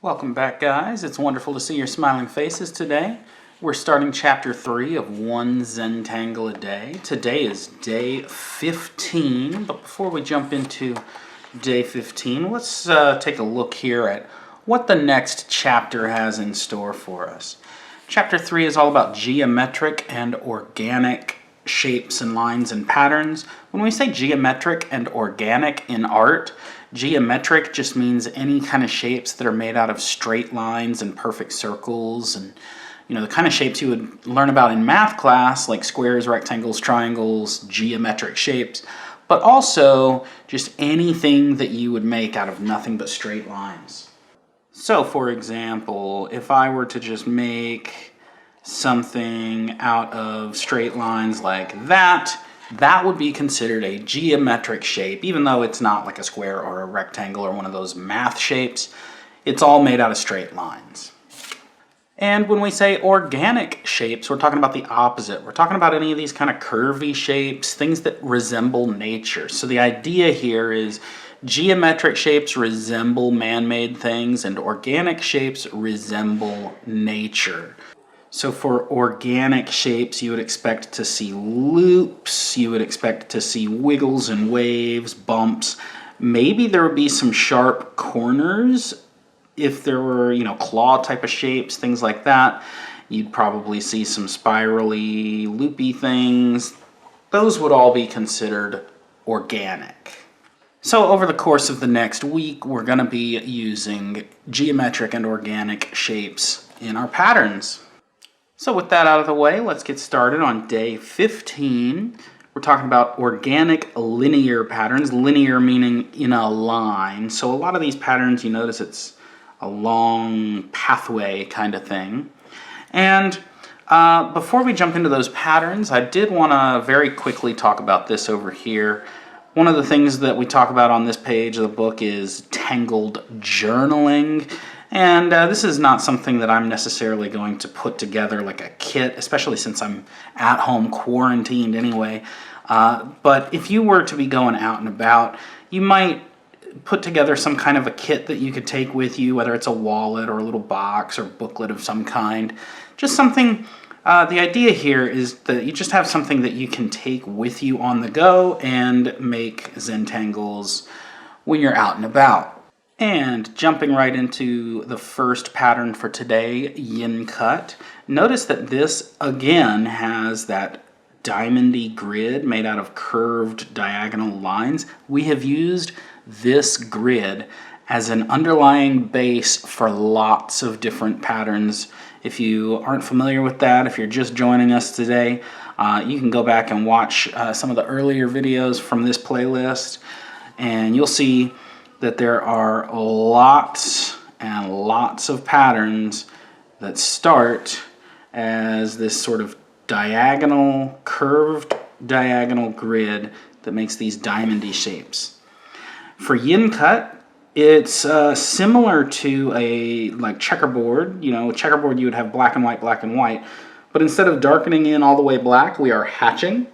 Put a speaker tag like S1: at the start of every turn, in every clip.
S1: Welcome back, guys. It's wonderful to see your smiling faces today. We're starting chapter 3 of One Zentangle A Day. Today is day 15, but before we jump into day 15, let's take a look here at what the next chapter has in store for us. Chapter 3 is all about geometric and organic shapes and lines and patterns. When we say geometric and organic in art, geometric just means any kind of shapes that are made out of straight lines and perfect circles, and the kind of shapes you would learn about in math class, like squares, rectangles, triangles, geometric shapes, but also just anything that you would make out of nothing but straight lines. So for example, if I were to just make something out of straight lines like that would be considered a geometric shape, even though it's not like a square or a rectangle or one of those math shapes. It's all made out of straight lines. And when we say organic shapes, we're talking about the opposite. We're talking about any of these kind of curvy shapes, things that resemble nature. So the idea here is geometric shapes resemble man-made things and organic shapes resemble nature. So for organic shapes, you would expect to see loops, you would expect to see wiggles and waves, bumps. Maybe there would be some sharp corners. If there were, claw type of shapes, things like that, you'd probably see some spirally, loopy things. Those would all be considered organic. So over the course of the next week, we're going to be using geometric and organic shapes in our patterns. So with that out of the way, let's get started on day 15. We're talking about organic linear patterns, linear meaning in a line. So a lot of these patterns, you notice it's a long pathway kind of thing. And before we jump into those patterns, I did want to very quickly talk about this over here. One of the things that we talk about on this page of the book is tangled journaling. And this is not something that I'm necessarily going to put together like a kit, especially since I'm at home quarantined anyway. But if you were to be going out and about, you might put together some kind of a kit that you could take with you, whether it's a wallet or a little box or booklet of some kind. Just something, the idea here is that you just have something that you can take with you on the go and make Zentangles when you're out and about. And jumping right into the first pattern for today, Yincut. Notice that this again has that diamondy grid made out of curved diagonal lines. We have used this grid as an underlying base for lots of different patterns. If you aren't familiar with that, if you're just joining us today, you can go back and watch some of the earlier videos from this playlist, and you'll see that there are lots and lots of patterns that start as this sort of diagonal, curved diagonal grid that makes these diamondy shapes. For Yincut, it's similar to a checkerboard. Checkerboard you would have black and white, but instead of darkening in all the way black, we are hatching.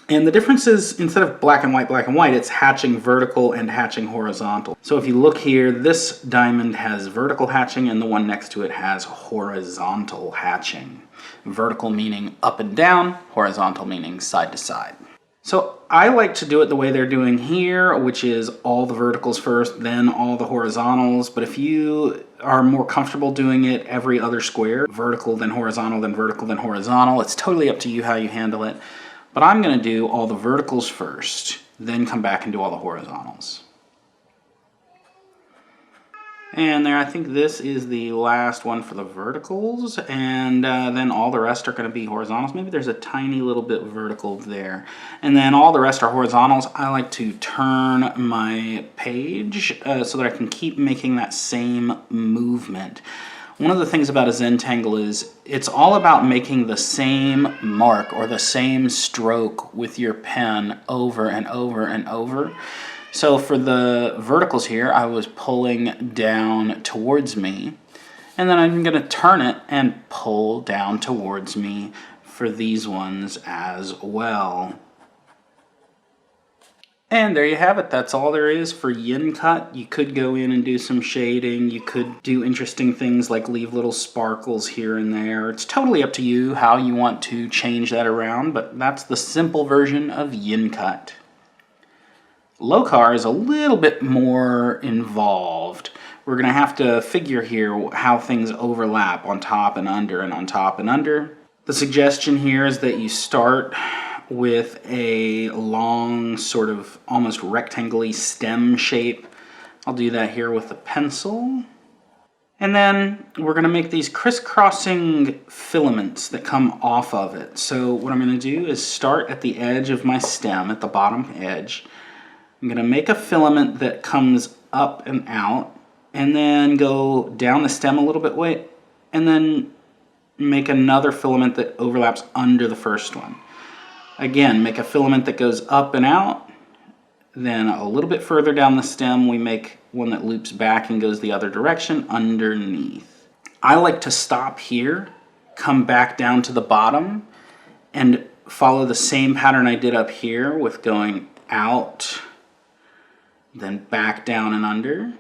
S1: And the difference is, instead of black and white, it's hatching vertical and hatching horizontal. So if you look here, this diamond has vertical hatching and the one next to it has horizontal hatching. Vertical meaning up and down, horizontal meaning side to side. So I like to do it the way they're doing here, which is all the verticals first, then all the horizontals. But if you are more comfortable doing it every other square, vertical, then horizontal, then vertical, then horizontal, it's totally up to you how you handle it. But I'm going to do all the verticals first, then come back and do all the horizontals. And there, I think this is the last one for the verticals, and then all the rest are going to be horizontals. Maybe there's a tiny little bit vertical there. And then all the rest are horizontals. I like to turn my page so that I can keep making that same movement. One of the things about a Zentangle is it's all about making the same mark or the same stroke with your pen over and over and over. So for the verticals here, I was pulling down towards me, and then I'm going to turn it and pull down towards me for these ones as well. And there you have it. That's all there is for Yincut. You could go in and do some shading. You could do interesting things like leave little sparkles here and there. It's totally up to you how you want to change that around, but that's the simple version of Yincut. Locar is a little bit more involved. We're going to have to figure here how things overlap on top and under and on top and under. The suggestion here is that you start with a long, sort of almost rectangle-y stem shape. I'll do that here with a pencil. And then we're going to make these crisscrossing filaments that come off of it. So what I'm going to do is start at the edge of my stem, at the bottom edge. I'm going to make a filament that comes up and out, and then go down the stem a little bit, and then make another filament that overlaps under the first one. Again, make a filament that goes up and out, then a little bit further down the stem we make one that loops back and goes the other direction underneath. I like to stop here, come back down to the bottom, and follow the same pattern I did up here with going out, then back down and under.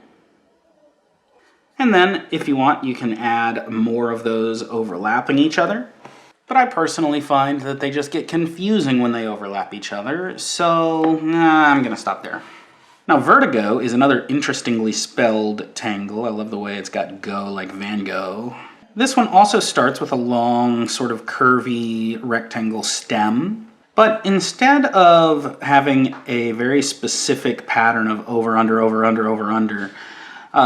S1: And then, if you want, you can add more of those overlapping each other. But I personally find that they just get confusing when they overlap each other, so I'm going to stop there. Now, Verdigogh is another interestingly spelled tangle. I love the way it's got go like Van Gogh. This one also starts with a long, sort of curvy rectangle stem. But instead of having a very specific pattern of over, under, over, under, over, under,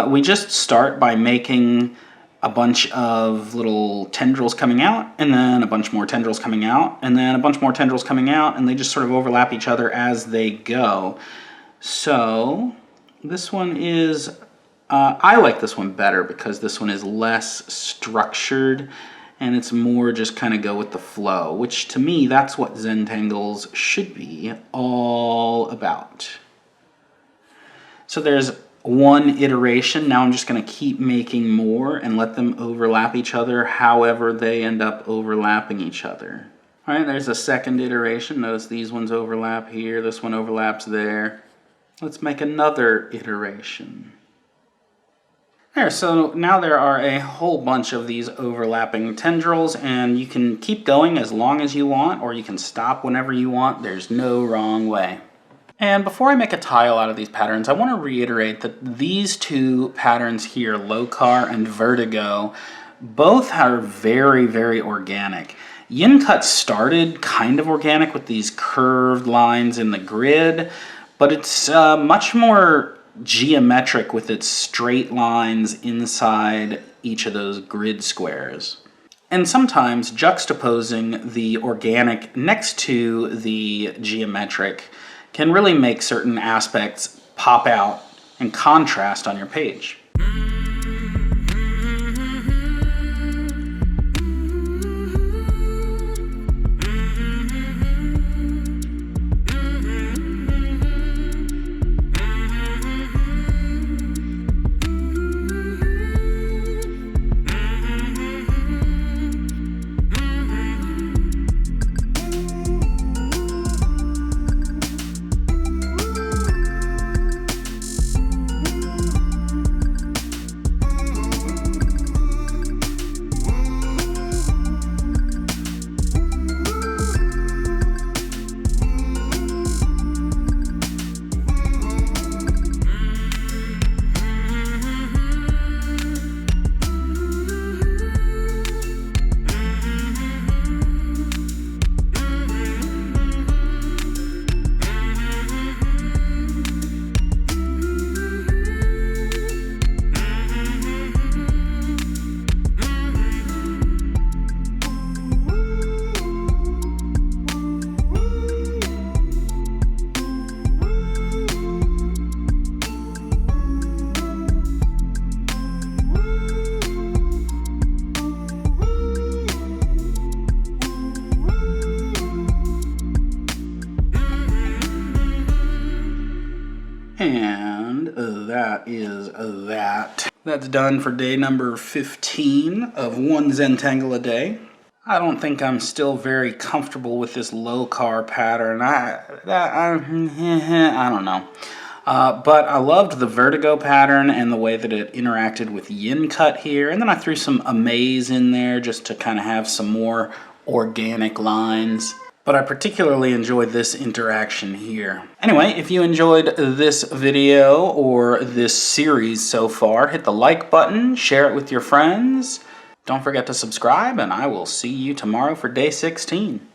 S1: we just start by making a bunch of little tendrils coming out, and then a bunch more tendrils coming out, and then a bunch more tendrils coming out, and they just sort of overlap each other as they go. So this one is, I like this one better because this one is less structured, and it's more just kind of go with the flow, which to me, that's what Zentangles should be all about. So there's one iteration. Now I'm just going to keep making more and let them overlap each other however they end up overlapping each other. All right, there's a second iteration. Notice these ones overlap here, this one overlaps there. Let's make another iteration. There, so now there are a whole bunch of these overlapping tendrils, and you can keep going as long as you want, or you can stop whenever you want. There's no wrong way. And before I make a tile out of these patterns, I want to reiterate that these two patterns here, Locar and Verdigogh, both are very, very organic. Yincut started kind of organic with these curved lines in the grid, but it's much more geometric with its straight lines inside each of those grid squares. And sometimes juxtaposing the organic next to the geometric can really make certain aspects pop out and contrast on your page. And that is that. That's done for day number 15 of One Zentangle A Day. I don't think I'm still very comfortable with this Locar pattern. I don't know. But I loved the Verdigogh pattern and the way that it interacted with Yincut here. And then I threw some Amaze in there just to kind of have some more organic lines. But I particularly enjoyed this interaction here. Anyway, if you enjoyed this video or this series so far, hit the like button, share it with your friends. Don't forget to subscribe, and I will see you tomorrow for day 16.